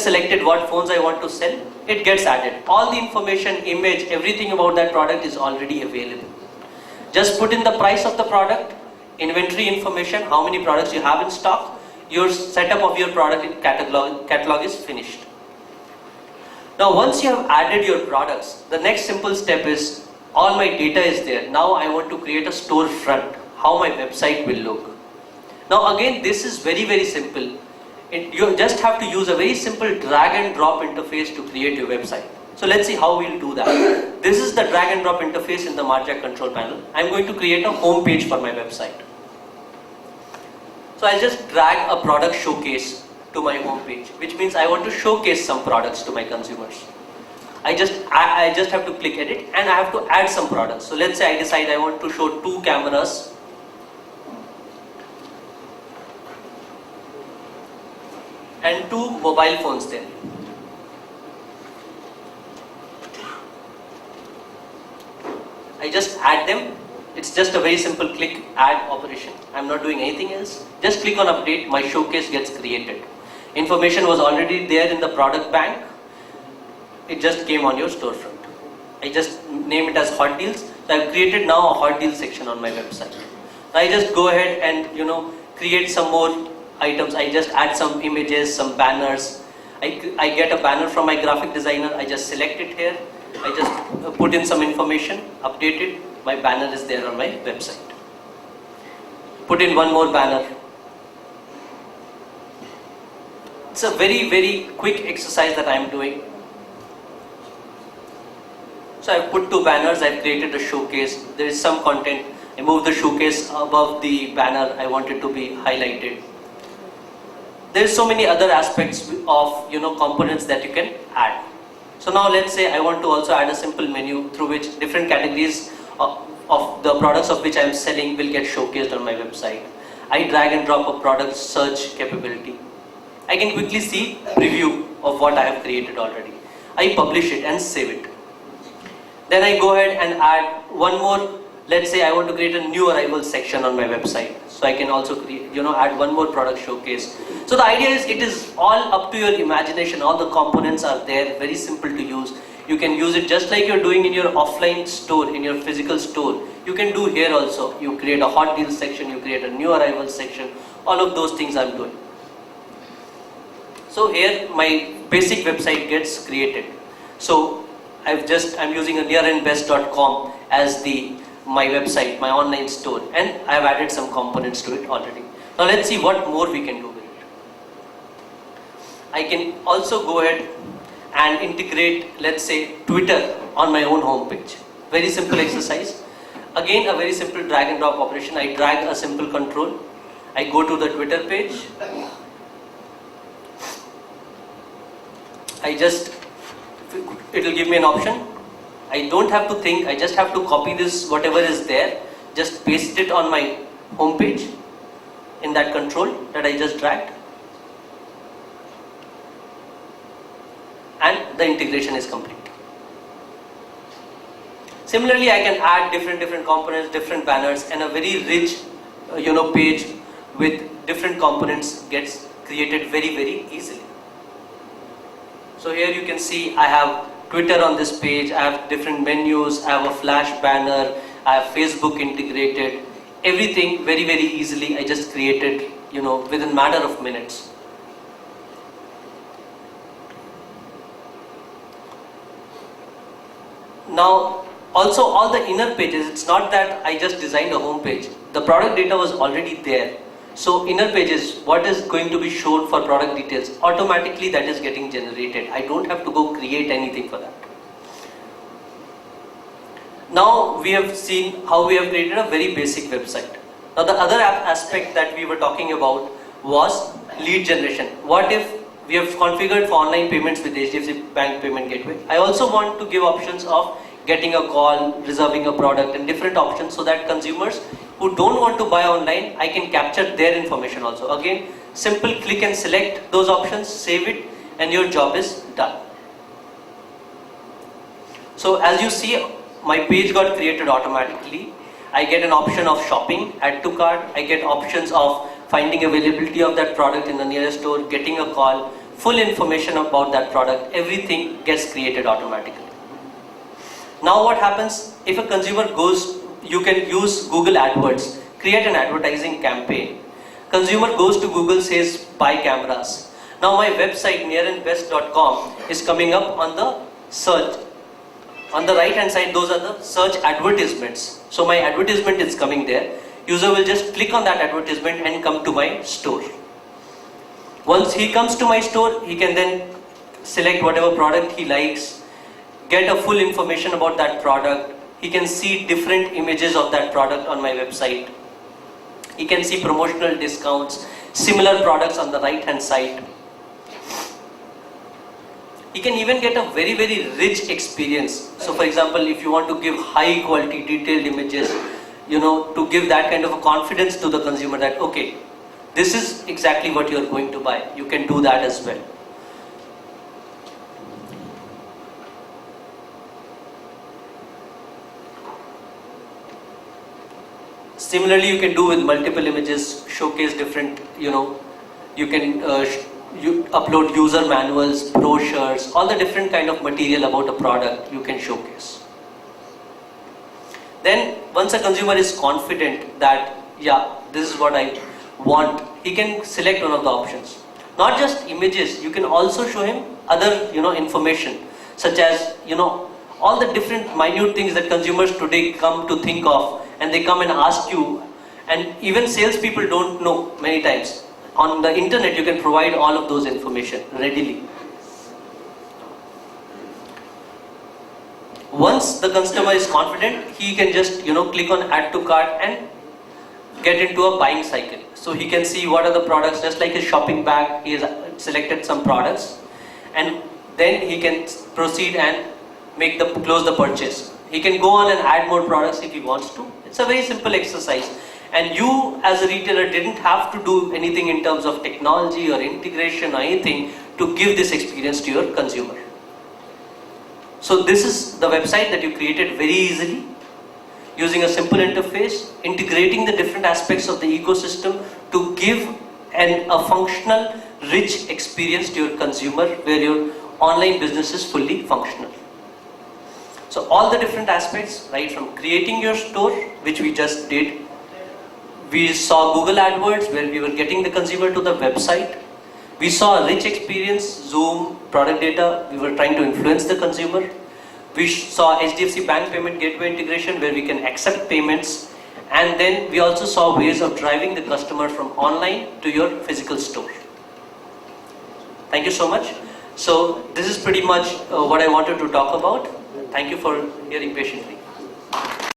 selected what phones I want to sell, it gets added. All the information, image, everything about that product is already available. Just put in the price of the product, inventory information, how many products you have in stock, your setup of your product in catalog is finished. Now once you have added your products, the next simple step is all my data is there. Now I want to create a storefront, how my website will look. Now again, this is very simple. You just have to use a very simple drag and drop interface to create your website. So let's see how we'll do that. This is the drag and drop interface in the Marjack control panel. I'm going to create a home page for my website. So I'll just drag a product showcase to my home page, which means I want to showcase some products to my consumers. I just have to click edit and I have to add some products. So let's say I decide I want to show 2 cameras and 2 mobile phones then. I just add them. It's just a very simple click add operation. I'm not doing anything else. Just click on update, my showcase gets created. Information was already there in the product bank. It just came on your storefront. I just name it as hot deals. So I've created now a hot deal section on my website. I just go ahead and create some more items. I just add some images, some banners. I get a banner from my graphic designer. I just select it here. I just put in some information, update it. My banner is there on my website. Put in one more banner. It's a very quick exercise that I am doing. So I've put 2 banners, I've created a showcase. There is some content. I move the showcase above the banner. I want it to be highlighted. There's so many other aspects of components that you can add. So now let's say I want to also add a simple menu through which different categories of the products of which I am selling will get showcased on my website. I drag and drop a product search capability. I can quickly see preview of what I have created already. I publish it and save it. Then I go ahead and add one more. Let's say I want to create a new arrival section on my website. So I can also create, add one more product showcase. So the idea is it is all up to your imagination. All the components are there, very simple to use. You can use it just like you're doing in your offline store, in your physical store. You can do here also. You create a hot deal section, you create a new arrival section. All of those things I'm doing. So here my basic website gets created. So I'm using a nearandbest.com as my website, my online store, and I have added some components to it already. Now let's see what more we can do with it. I can also go ahead and integrate, let's say, Twitter on my own homepage. Very simple exercise. Again, a very simple drag and drop operation. I drag a simple control. I go to the Twitter page. It will give me an option. I don't have to think, I just have to copy this, whatever is there, just paste it on my home page in that control that I just dragged. And the integration is complete. Similarly, I can add different components, different banners, and a very rich page with different components gets created very easily. So here you can see I have Twitter on this page, I have different menus, I have a flash banner, I have Facebook integrated, everything very easily I just created, within a matter of minutes. Now, also all the inner pages, it's not that I just designed a home page. The product data was already there. So inner pages, what is going to be shown for product details, automatically that is getting generated. I don't have to go create anything for that. Now we have seen how we have created a very basic website. Now the other aspect that we were talking about was lead generation. What if we have configured for online payments with HDFC Bank Payment Gateway? I also want to give options of getting a call, reserving a product, and different options so that consumers who don't want to buy online, I can capture their information also. Again, simple click and select those options, save it, and your job is done. So as you see, my page got created automatically. I get an option of shopping, add to cart. I get options of finding availability of that product in the nearest store, getting a call, full information about that product, everything gets created automatically. Now what happens, if a consumer goes, you can use Google AdWords, create an advertising campaign. Consumer goes to Google, says buy cameras. Now my website nearandbest.com is coming up on the search. On the right hand side, those are the search advertisements. So my advertisement is coming there. User will just click on that advertisement and come to my store. Once he comes to my store, he can then select whatever product he likes, get a full information about that product. He can see different images of that product on my website. He can see promotional discounts, similar products on the right hand side. He can even get a very, very rich experience. So for example, if you want to give high quality detailed images, to give that kind of a confidence to the consumer that, okay, this is exactly what you're going to buy. You can do that as well. Similarly, you can do with multiple images, showcase different, you can you upload user manuals, brochures, all the different kind of material about a product you can showcase. Then once a consumer is confident that, yeah, this is what I want, he can select one of the options. Not just images, you can also show him other information, such as all the different minute things that consumers today come to think of, and they come and ask you, and even salespeople don't know many times. On the internet, you can provide all of those information readily. Once the customer is confident, he can just click on add to cart and get into a buying cycle. So he can see what are the products, just like his shopping bag, he has selected some products, and then he can proceed and close the purchase. He can go on and add more products if he wants to. It's a very simple exercise. And you as a retailer didn't have to do anything in terms of technology or integration or anything to give this experience to your consumer. So this is the website that you created very easily, using a simple interface, integrating the different aspects of the ecosystem to give a functional, rich experience to your consumer where your online business is fully functional. So all the different aspects, right from creating your store, which we just did, we saw Google AdWords where we were getting the consumer to the website. We saw a rich experience, Zoom, product data, we were trying to influence the consumer. We saw HDFC Bank Payment Gateway integration where we can accept payments. And then we also saw ways of driving the customer from online to your physical store. Thank you so much. So this is pretty much what I wanted to talk about. Thank you for hearing patiently.